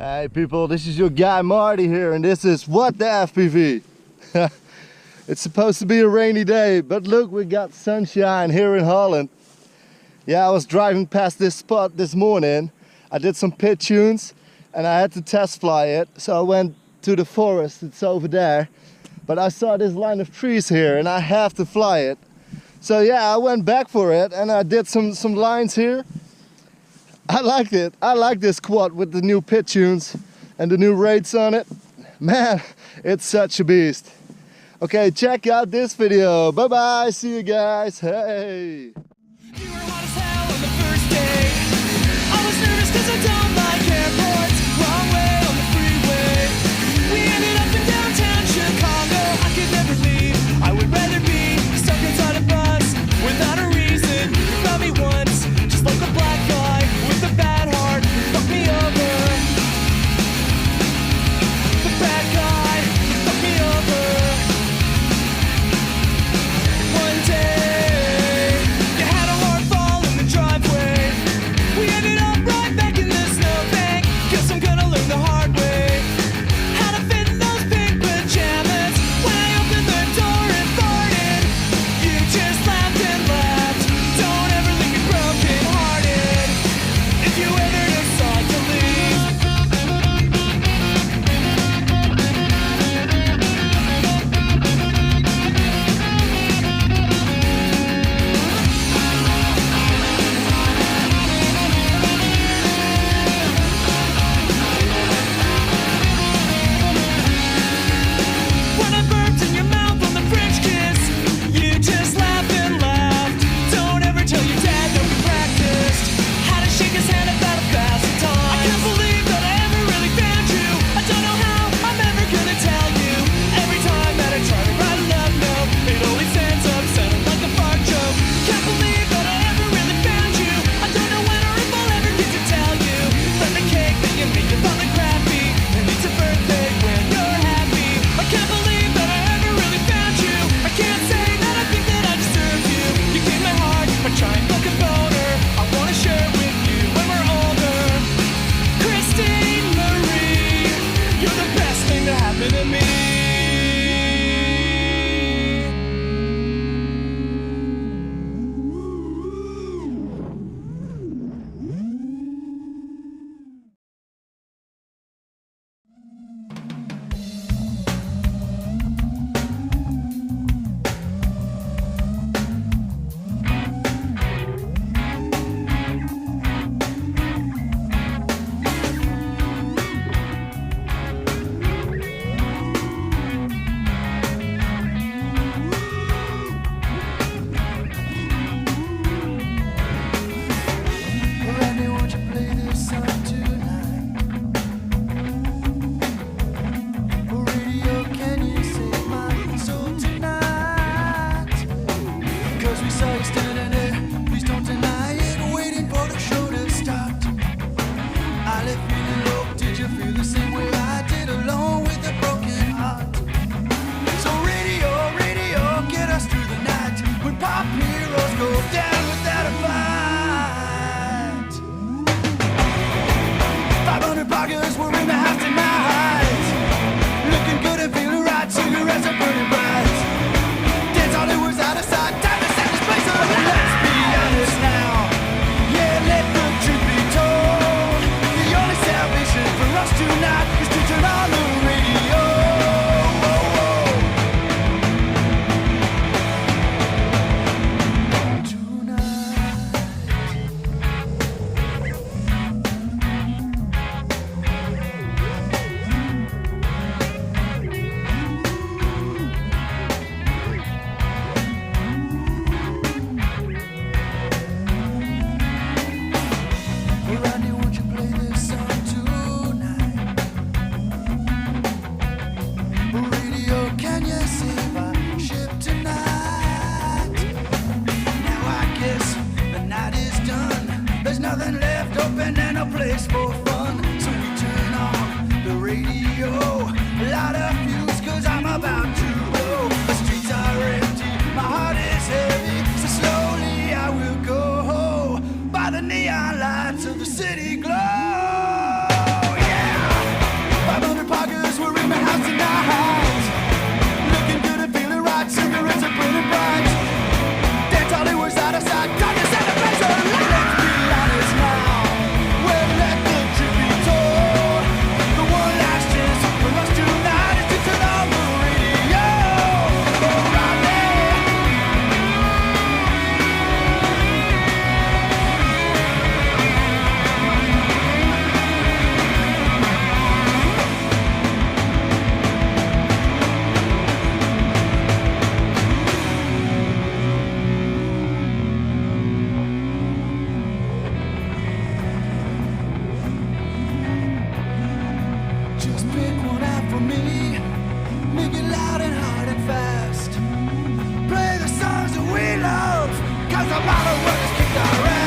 Hey people, this is your guy Marty here, and this is What the FPV. It's supposed to be a rainy day, but look, we got sunshine here in Holland. Yeah, I was driving past this spot this morning. I did some pit tunes and I had to test fly it, so I went to the Forrest. It's over there, but I saw this line of trees here and I have to fly it. So yeah, I went back for it and I did some lines here. I liked it. I like this quad with the new pit tunes and the new rates on it. Man, it's such a beast. Okay, check out this video. Bye bye, see you guys. Hey. You were hot as hell on the first day. I was nervous cause I don't like airports. Wrong way on the freeway. We ended up in downtown Chicago. I could never leave. I would rather be stuck inside a bus without a reason. You found me once, just like a black guy with a bad heart. Fuck me over. The bad guy, fuck me over. One day, you had a hard fall in the driveway. We ended up right back in the snowbank. Guess I'm gonna learn the hard way. How to fit in those pink pajamas. When I opened the door and farted, you just laughed and laughed. Don't ever leave me broken hearted. If you ever decide to leave. When I burped in your mouth on the French kiss, you just laughed and laughed. Don't ever tell your dad that we practiced how to shake his hand about 1,000 times. I can't believe that I ever really found you. I don't know how I'm ever gonna tell you. Every time that I try to write a love note, it always ends up sounding like a fart joke. Can't believe that I ever really found you. I don't know when or if I'll ever get to tell you that the cake that you make is probably crappy, and it's a birthday when you're happy. I can't believe that I ever really found you. I can't say that I think that I deserve you. You gave my heart by trying like a boner. I wanna share it with you when we're older. Christine Marie, you're the best thing to happen to me. Randy, won't you play this song tonight? Radio, can you save my soul tonight? Cause we saw you standing there, please don't deny it, waiting for the show to start. I left feeling low, did you feel the same way I did, alone with a broken heart? So radio, radio, get us through the night, when pop heroes go down without a fight. 500 pockets were in the house tonight, looking good and feeling right, cigarettes are burning bright. Dance all it was out of sight, time to set this place alight. Let's be honest now, yeah, let the truth be told. The only salvation for us tonight is Just pick one out for me. Make it loud and hard and fast. Play the songs that we love, 'cause the modern world has kicked our ass.